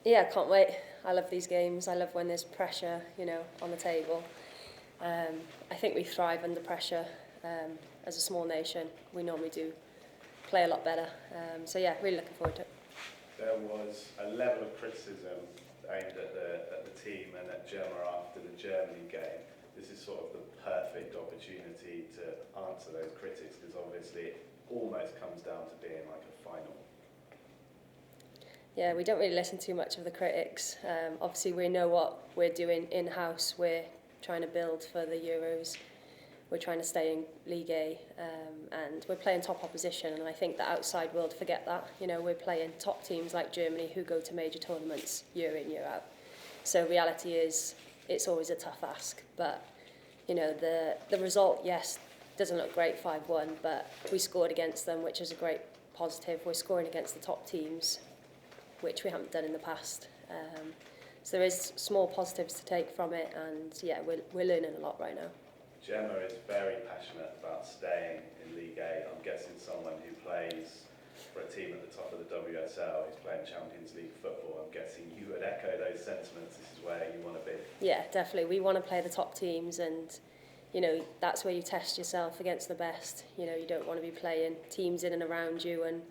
Yeah, I can't wait. I love these games. I love when there's pressure, on the table. I think we thrive under pressure. As a small nation, we normally do play a lot better. So yeah, really looking forward to it. There was a level of criticism aimed at the team and at Gemma after the Germany game. This is sort of the perfect opportunity to answer those critics, because obviously it almost comes down to being like a final. Yeah, we don't really listen too much of the critics. Obviously, we know what we're doing in-house. We're trying to build for the Euros. We're trying to stay in League A, and we're playing top opposition, and I think the outside world forget that. We're playing top teams like Germany who go to major tournaments year in, year out. So reality is, it's always a tough ask. But, the result, yes, doesn't look great, 5-1, but we scored against them, which is a great positive. We're scoring against the top teams, which we haven't done in the past. So there is small positives to take from it, and yeah, we're learning a lot right now. Gemma is very passionate about staying in League A. I'm guessing someone who plays for a team at the top of the WSL, who's playing Champions League football, I'm guessing you would echo those sentiments. This is where you want to be. Yeah, definitely. We want to play the top teams, and that's where you test yourself against the best. You don't want to be playing teams in and around you and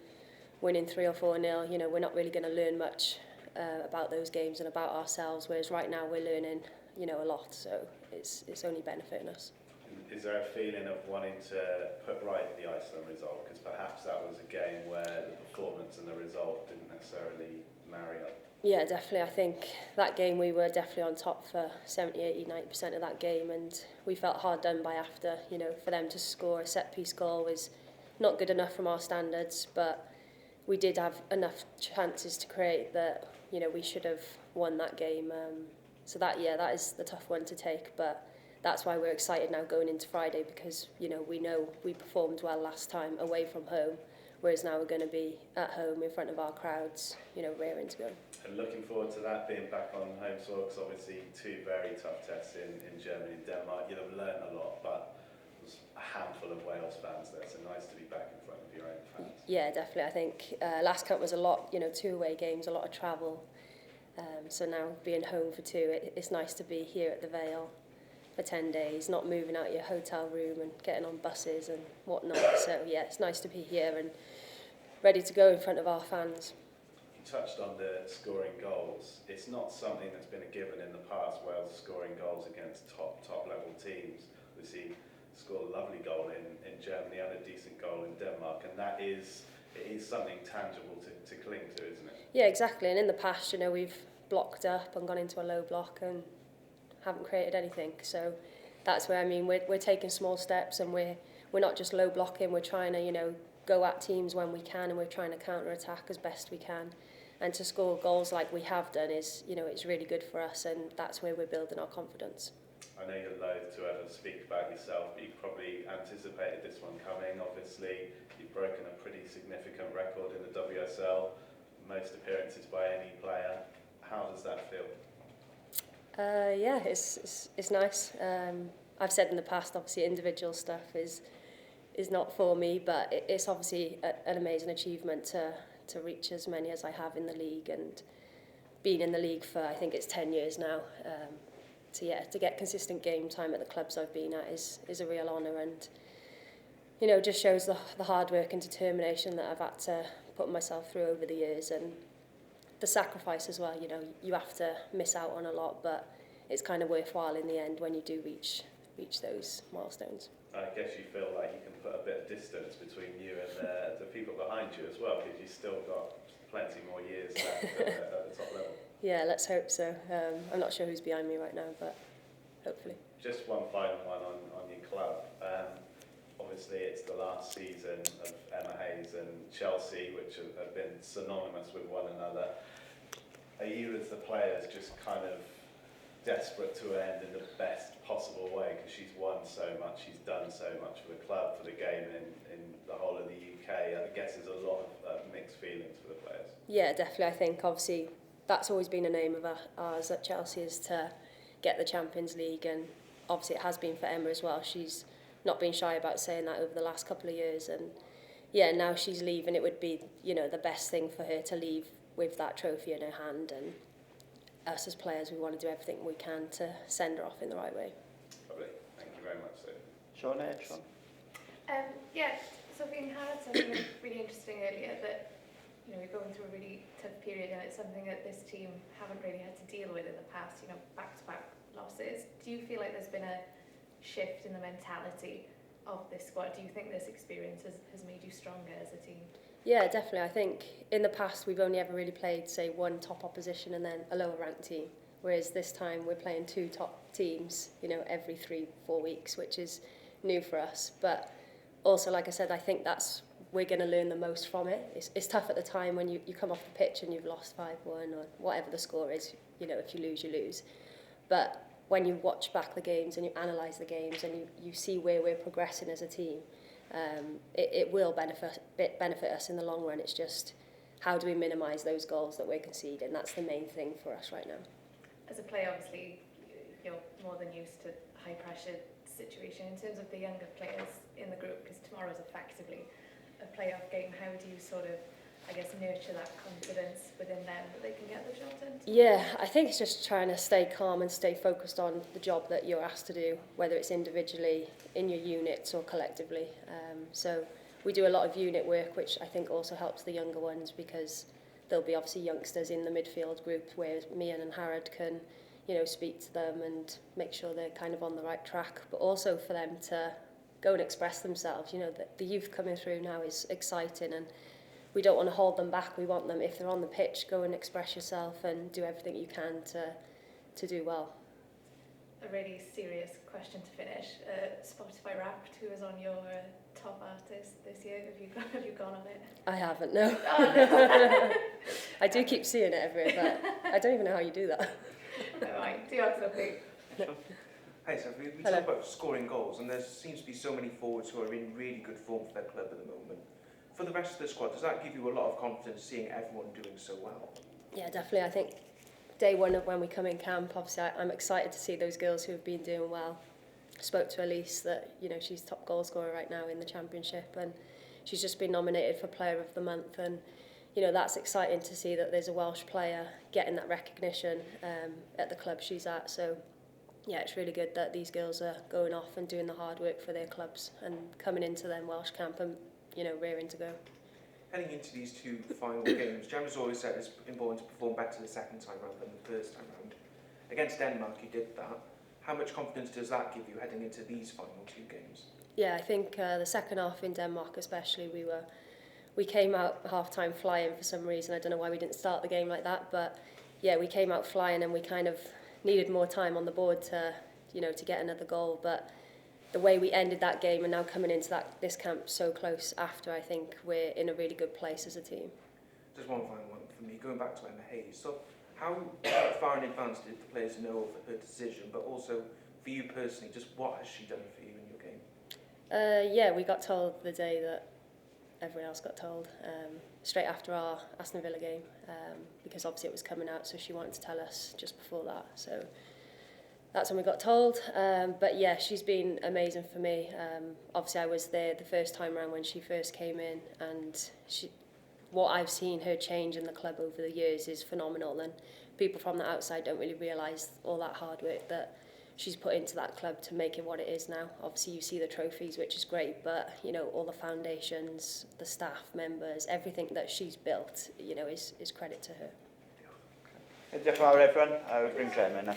winning 3 or 4-0. We're not really going to learn much about those games and about ourselves, whereas right now we're learning a lot, so it's only benefiting us. Is there a feeling of wanting to put right the Iceland result? Because perhaps that was a game where the performance and the result didn't necessarily marry up. Yeah, definitely. I think that game we were definitely on top for 70, 80, 90% of that game, and we felt hard done by after. For them to score a set-piece goal was not good enough from our standards, but we did have enough chances to create that, we should have won that game. So that is the tough one to take, but that's why we're excited now going into Friday, because we know we performed well last time away from home, whereas now we're going to be at home in front of our crowds, raring to go. And looking forward to that, being back on home soil, because obviously 2 very tough tests in Germany and Denmark. You'll have learnt a lot, but there's a handful of Wales fans there, so nice to be back in front of your own fans. Yeah, definitely. I think last camp was a lot, 2 away games, a lot of travel. So now being home for 2, it's nice to be here at the Vale for 10 days, not moving out of your hotel room and getting on buses and whatnot. So yeah, it's nice to be here and ready to go in front of our fans. You touched on the scoring goals. It's not something that's been a given in the past, Wales scoring goals against top level teams. We see scored a lovely goal in Germany and a decent goal in Denmark, and it is something tangible to cling to, isn't it? Yeah, exactly. And in the past, we've blocked up and gone into a low block and haven't created anything. So that's where we're taking small steps, and we're not just low blocking. We're trying to go at teams when we can, and we're trying to counter attack as best we can. And to score goals like we have done is it's really good for us, and that's where we're building our confidence. I know you're loath to ever speak about yourself, but you probably anticipated this one coming. Obviously, you've broken a pretty significant record in the WSL, most appearances by any player. How does that feel? Yeah, it's nice. I've said in the past, obviously, individual stuff is not for me, but it's obviously an amazing achievement to reach as many as I have in the league, and been in the league for, I think it's 10 years now. To get consistent game time at the clubs I've been at is a real honour, and just shows the hard work and determination that I've had to put myself through over the years, and the sacrifice as well. You have to miss out on a lot, but it's kind of worthwhile in the end when you do reach those milestones. I guess you feel like you can put a bit of distance between you and the people behind you as well, because you've still got plenty more years left at the top level. Yeah, let's hope so. I'm not sure who's behind me right now, but hopefully. Just one final one on your club. Obviously, it's the last season of Emma Hayes and Chelsea, which have been synonymous with one another. Are you, as the players, just kind of desperate to end in the best possible way, because she's won so much, she's done so much for the club, for the game in the whole of the UK? I guess there's a lot of mixed feelings for the players. Yeah, definitely. I think obviously that's always been a name of ours at Chelsea, is to get the Champions League, and obviously it has been for Emma as well. She's not been shy about saying that over the last couple of years, and yeah, now she's leaving, it would be the best thing for her to leave with that trophy in her hand, and us as players, we want to do everything we can to send her off in the right way. Lovely. Thank you very much, Sophie. Sean? Yeah, Sophie and Hannah said something really interesting earlier, that we're going through a really tough period, and it's something that this team haven't really had to deal with in the past, back-to-back losses. Do you feel like there's been a shift in the mentality of this squad? Do you think this experience has made you stronger as a team? Yeah, definitely. I think in the past we've only ever really played, say, one top opposition and then a lower ranked team, whereas this time we're playing two top teams, every 3-4 weeks, which is new for us. But also, like I said, I think we're going to learn the most from it. It's tough at the time when you come off the pitch and you've lost 5-1 or whatever the score is. If you lose, you lose. But when you watch back the games and you analyse the games and you see where we're progressing as a team, it will benefit us in the long run. It's just, how do we minimise those goals that we're conceding? That's the main thing for us right now. As a player, obviously, you're more than used to high-pressure situation. In terms of the younger players in the group, because tomorrow's effectively a playoff game, how do you sort of, nurture that confidence within them that they can get the job done? Yeah, I think it's just trying to stay calm and stay focused on the job that you're asked to do, whether it's individually, in your units or collectively. So we do a lot of unit work, which I think also helps the younger ones, because there'll be obviously youngsters in the midfield group where me and Harrod can, speak to them and make sure they're kind of on the right track, but also for them to go and express themselves. The youth coming through now is exciting, and we don't want to hold them back. We want them, if they're on the pitch, go and express yourself and do everything you can to do well. A really serious question to finish. Spotify Wrapped, who was on your top artist this year? Have you gone on it? I haven't, no. Oh, no. I do keep seeing it everywhere, but I don't even know how you do that. Never mind. Do you have something? Hi, Sophie. We talk about scoring goals, and there seems to be so many forwards who are in really good form for their club at the moment. For the rest of the squad, does that give you a lot of confidence seeing everyone doing so well? Yeah, definitely. I think day one of when we come in camp, obviously I'm excited to see those girls who have been doing well. I spoke to Elise that, she's top goal scorer right now in the championship, and she's just been nominated for Player of the Month, and that's exciting to see that there's a Welsh player getting that recognition at the club she's at. So yeah, it's really good that these girls are going off and doing the hard work for their clubs and coming into them Welsh camp and rearing to go. Heading into these two final games, Jem has always said it's important to perform better the second time round than the first time round. Against Denmark, you did that. How much confidence does that give you heading into these final two games? Yeah, I think the second half in Denmark especially, we came out half-time flying for some reason. I don't know why we didn't start the game like that, but yeah, we came out flying and we kind of needed more time on the board to get another goal. But the way we ended that game and now coming into this camp so close after, I think we're in a really good place as a team. Just one final one for me, going back to Emma Hayes. So how far in advance did the players know of her decision, but also for you personally, just what has she done for you in your game? Yeah, we got told the day that everyone else got told, straight after our Aston Villa game, because obviously it was coming out, so she wanted to tell us just before that. So that's when we got told. But yeah, she's been amazing for me. Obviously I was there the first time around when she first came in, and what I've seen her change in the club over the years is phenomenal, and people from the outside don't really realise all that hard work that she's put into that club to make it what it is now. Obviously you see the trophies, which is great, but all the foundations, the staff members, everything that she's built, is credit to her. Diolch yn fawr everyone, a rwy'n bring Clem yna.